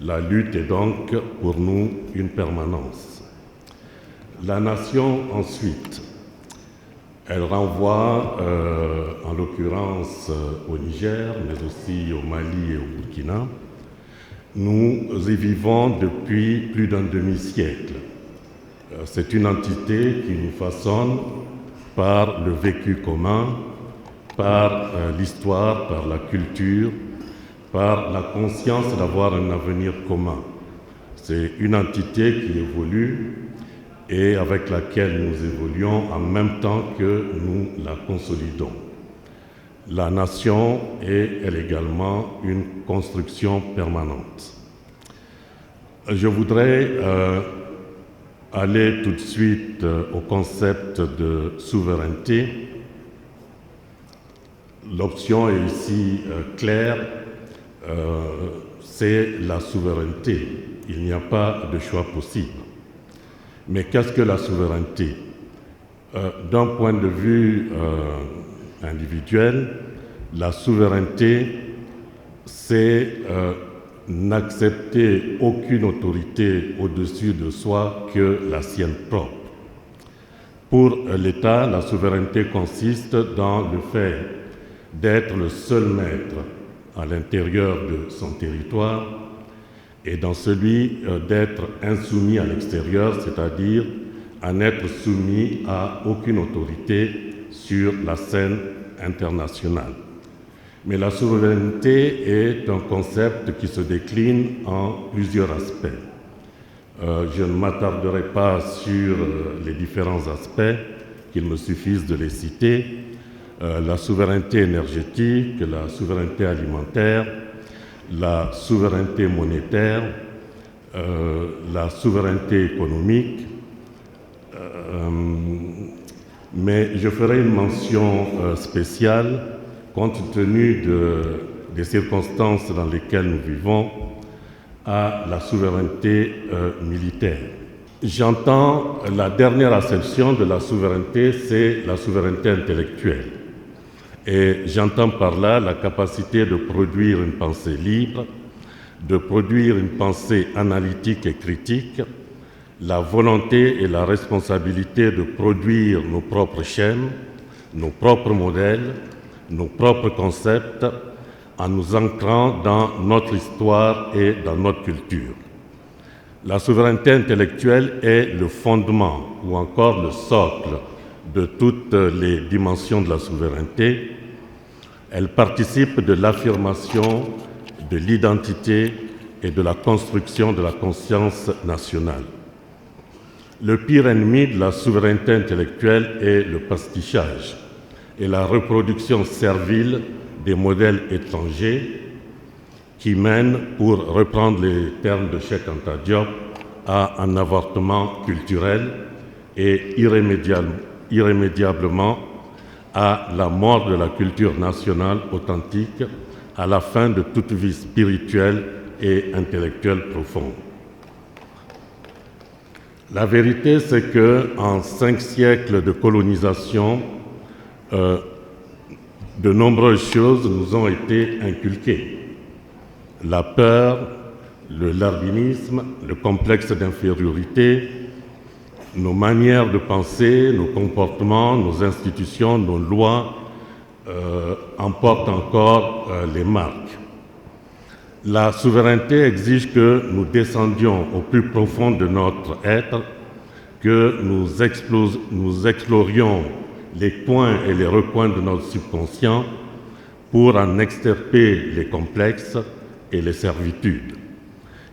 La lutte est donc pour nous une permanence. La nation, ensuite, elle renvoie, en l'occurrence au Niger, mais aussi au Mali et au Burkina. Nous y vivons depuis plus d'un demi-siècle. C'est une entité qui nous façonne par le vécu commun, par l'histoire, par la culture, par la conscience d'avoir un avenir commun. C'est une entité qui évolue et avec laquelle nous évoluons en même temps que nous la consolidons. La nation est, elle également, une construction permanente. Je voudrais aller tout de suite au concept de souveraineté. L'option est ici claire, c'est la souveraineté. Il n'y a pas de choix possible. Mais qu'est-ce que la souveraineté? D'un point de vue individuel, la souveraineté, c'est n'accepter aucune autorité au-dessus de soi que la sienne propre. Pour l'État, la souveraineté consiste dans le fait d'être le seul maître à l'intérieur de son territoire et dans celui d'être insoumis à l'extérieur, c'est-à-dire à n'être soumis à aucune autorité sur la scène internationale. Mais la souveraineté est un concept qui se décline en plusieurs aspects. Je ne m'attarderai pas sur les différents aspects, qu'il me suffise de les citer. La souveraineté énergétique, la souveraineté alimentaire, la souveraineté monétaire, la souveraineté économique. Mais je ferai une mention spéciale compte tenu des circonstances dans lesquelles nous vivons, à la souveraineté militaire. J'entends la dernière acception de la souveraineté, c'est la souveraineté intellectuelle. Et j'entends par là la capacité de produire une pensée libre, de produire une pensée analytique et critique, la volonté et la responsabilité de produire nos propres schèmes, nos propres modèles, nos propres concepts, en nous ancrant dans notre histoire et dans notre culture. La souveraineté intellectuelle est le fondement ou encore le socle de toutes les dimensions de la souveraineté. Elle participe de l'affirmation de l'identité et de la construction de la conscience nationale. Le pire ennemi de la souveraineté intellectuelle est le pastichage et la reproduction servile des modèles étrangers qui mènent, pour reprendre les termes de Cheikh Anta Diop, à un avortement culturel et irrémédiablement à la mort de la culture nationale authentique, à la fin de toute vie spirituelle et intellectuelle profonde. La vérité, c'est qu'en 5 siècles de colonisation, de nombreuses choses nous ont été inculquées. La peur, le lardinisme, le complexe d'infériorité, nos manières de penser, nos comportements, nos institutions, nos lois en portent encore les marques. La souveraineté exige que nous descendions au plus profond de notre être, que nous explorions les coins et les recoins de notre subconscient pour en extirper les complexes et les servitudes.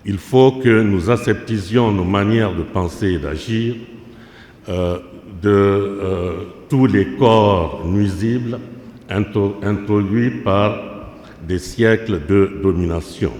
Il faut que nous aseptisions nos manières de penser et d'agir de tous les corps nuisibles introduits par des siècles de domination.